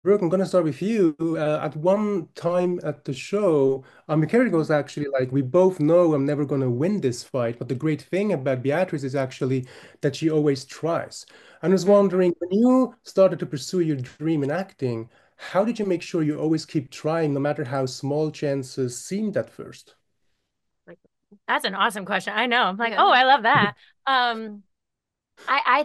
Brooke, I'm gonna start with you. At one time at the show, the character was actually like, "We both know I'm never gonna win this fight." But the great thing about Beatrice is actually that she always tries. I was Mm. wondering, when you started to pursue your dream in acting, how did you make sure you always keep trying, no matter how small chances seemed at first? Like, that's an awesome question. I know. I'm like, oh, I love that. Um, I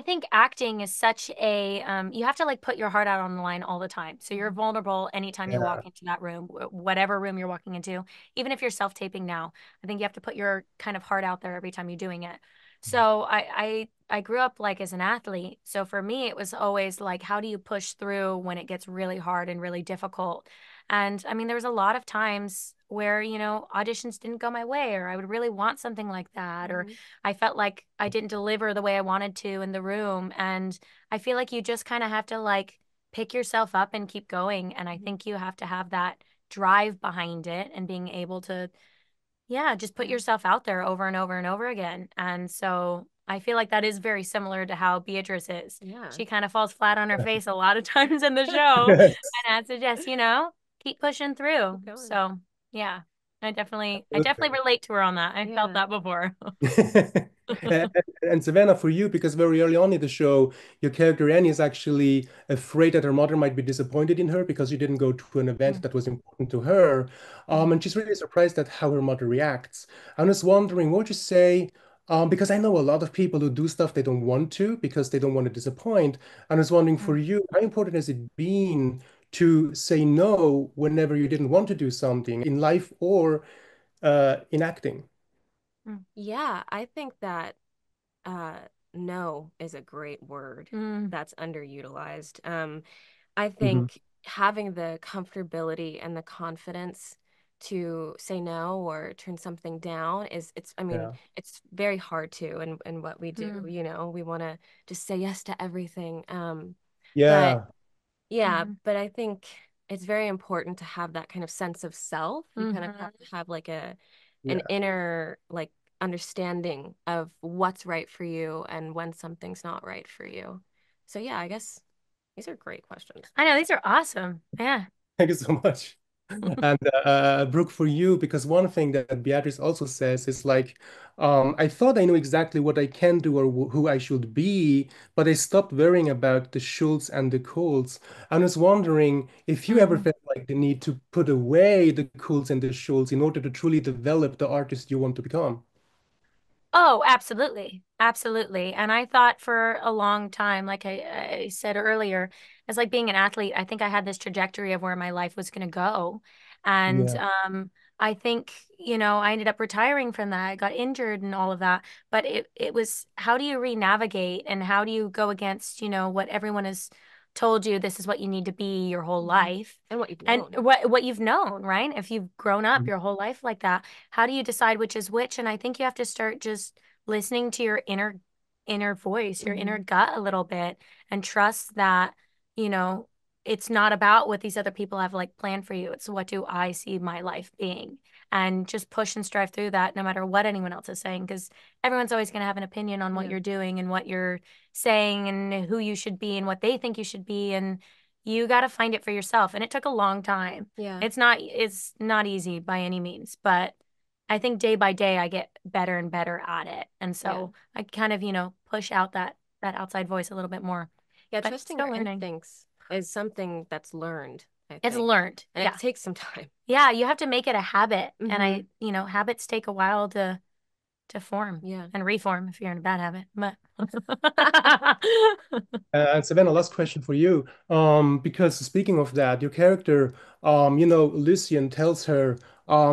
think acting is such a you have to like put your heart out on the line all the time. So you're vulnerable anytime you Yeah. walk into that room, whatever room you're walking into. Even if you're self-taping now, I think you have to put your kind of heart out there every time you're doing it. So I grew up like as an athlete. So for me, it was always like, how do you push through when it gets really hard and really difficult? And I mean, there was a lot of times where, auditions didn't go my way, or I would really want something like that, or I felt like I didn't deliver the way I wanted to in the room. And I feel like you just kind of have to like pick yourself up and keep going. And I think you have to have that drive behind it and being able to, yeah, just put yourself out there over and over and over again. And so I feel like that is very similar to how Beatrice is. Yeah. She kind of falls flat on her face a lot of times in the show and has to just, keep pushing through. Keep going. So yeah, I definitely relate to her on that. I felt Yeah. that before. And, and Savannah, for you, because very early on in the show, your character Annie is actually afraid that her mother might be disappointed in her because she didn't go to an event that was important to her. And she's really surprised at how her mother reacts. I'm just wondering, what would you say? Because I know a lot of people who do stuff they don't want to because they don't want to disappoint. I was wondering for you, how important has it been to say no whenever you didn't want to do something in life or in acting? Yeah, I think that uh no is a great word Mm, that's underutilized. I Mhm. think having the comfortability and the confidence to say no or turn something down is it's I mean, Yeah. it's very hard to in what we do, mm, we want to just say yes to everything. But Yeah. yeah, mhm, but I think it's very important to have that kind of sense of self. You kind of have mhm. to have like an Yeah. inner like understanding of what's right for you and when something's not right for you. So yeah, I guess these are great questions. I know these are awesome. Yeah. Thank you so much. And Brooke, for you, because one thing that Beatrice also says is like, I thought I knew exactly what I can do or who I should be, but I stopped worrying about the shoulds and the coulds. I was wondering if you ever Mhm. felt like the need to put away the coulds and the shoulds in order to truly develop the artist you want to become. Oh, absolutely. Absolutely. And I thought for a long time, like I said earlier, as like being an athlete, I think I had this trajectory of where my life was going to go. And Yeah. I think, I ended up retiring from that. I got injured and all of that. But it was how do you re-navigate and how do you go against, what everyone has told you this is what you need to be your whole Mhm. life. And what you've And known. what you've known, right? If you've grown up Mhm. your whole life like that, how do you decide which is which? And I think you have to start just listening to your inner voice, your inner Hmm. gut a little bit and trust that, you know, it's not about what these other people have like planned for you. It's what do I see my life being? And just push and strive through that no matter what anyone else is saying, because everyone's always going to have an opinion on what Yeah. you're doing and what you're saying and who you should be and what they think you should be. And you got to find it for yourself. And it took a long time. Yeah. It's not easy by any means, but I think day by day I get better and better at it. And Yeah. so I kind of, push out that outside voice a little bit more, Yeah, but trusting your still learning. instincts is something that's learned, I It's think. learned. And it Yeah. takes some time. Yeah, you have to make it a habit. And Hmm. habits take a while to form Yeah. and reform if you're in a bad habit. But And Savannah, last question for you. Because speaking of that, your character, Lucian tells her,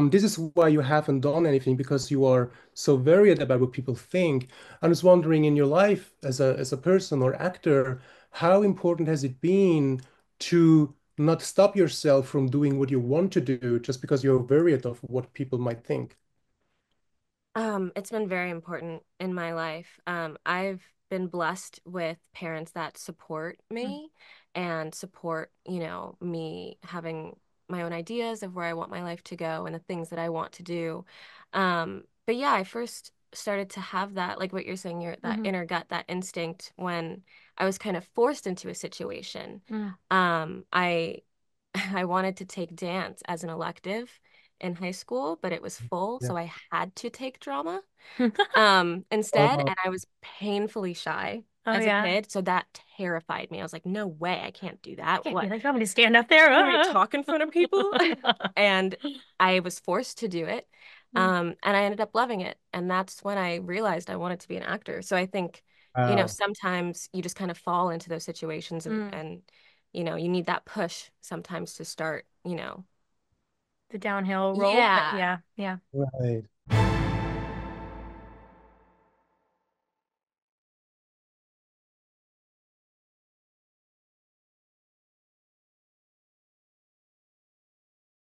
this is why you haven't done anything because you are so worried about what people think. I was wondering in your life as a person or actor, how important has it been to not stop yourself from doing what you want to do just because you're worried of what people might think? It's been very important in my life. I've been blessed with parents that support me and support, me having my own ideas of where I want my life to go and the things that I want to do. But yeah, I first started to have that, like what you're saying, that Mhm. inner gut, that instinct when I was kind of forced into a situation. Mm. I I wanted to take dance as an elective in high school, but it was full, Yeah. so I had to take drama instead, Oh, and I was painfully shy Oh as a yeah. kid, so that terrified me. I was like, no way, I can't do I that. can't be What? like, I'm gonna stand up there. I'm gonna talk in front of people. And I was forced to do it. Mm. And I ended up loving it. And that's when I realized I wanted to be an actor. So I think, wow. sometimes you just kind of fall into those situations Mm. and you need that push sometimes to start. The downhill roll. Yeah. Yeah, yeah. Right.